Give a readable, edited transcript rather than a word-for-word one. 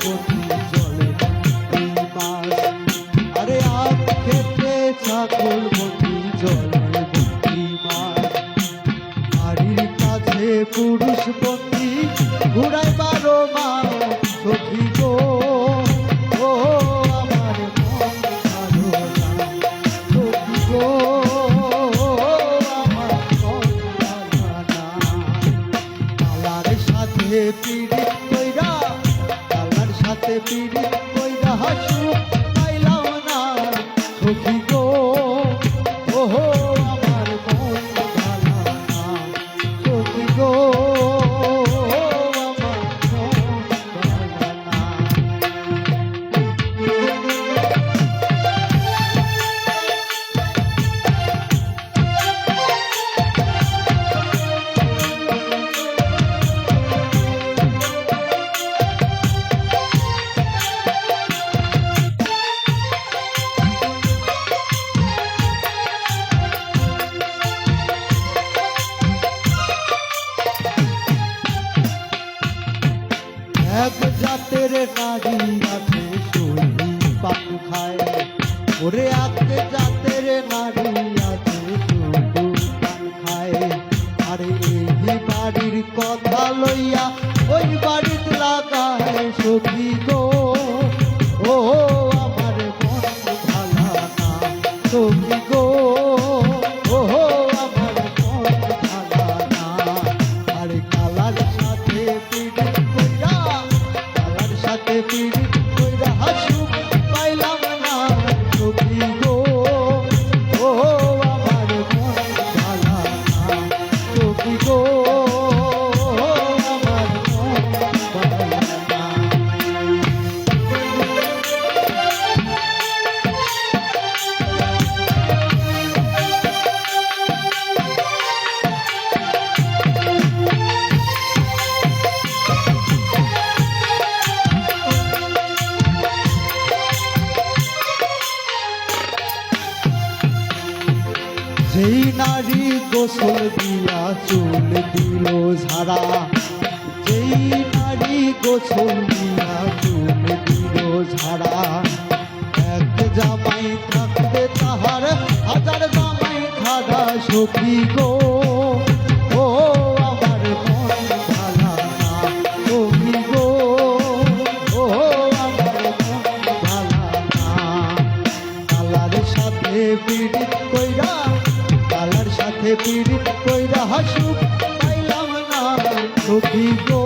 বন্দি জলে মাছ, আরে আম খেতে ছাগল বন্দি জলে বন্দি মাছ, বাড়ির কাছে পুরুষ বন্দি ঘুরায় 12 মাস সখী গো। ও আমার মন ভালো না সখী গো, আমার মন ভালো না। কালার সাথে পীড়িত কইরা, কালার সাথে পীড়িত কইরা সুখ পাইলাম না সখী গো। ওহো আমার মন ভালো না সখী গো, আমার মন ভালো না। এক জাতের নারী আছে সই পান খায়, ওরে এক জাতের নারী আছে শুধু পান খায়। আরে এই বাড়ির কথা লইয়া ওই বাড়ির লাগায় সখী গো। ও আমার মন ভালো না সখী গো, ও আমার মন ভালো না। আরে কালার সাথে পীড়িত কইরা, কালার সাথে পীড়িত কইরা সুখ পাইলাম না সখী গো। ও আমার মন ভালো না সখী গো, আমার মন ভালো না। যেই নারী গোসল দিয়া চুল দিল ঝাড়া, যেই নারী গোসল দিয়া চুল দিল ঝাড়া, এক জামাই থাকতে তাহার হাজার জামাই খাড়া সখী গো। ও আমার মন ভালো না সখী গো, ও আমার মন ভালো না। কালার সাথে পীড়িত কইরা, কালার সাথে পীড়িত কইরা সুখ পাইলাম না সখী গো।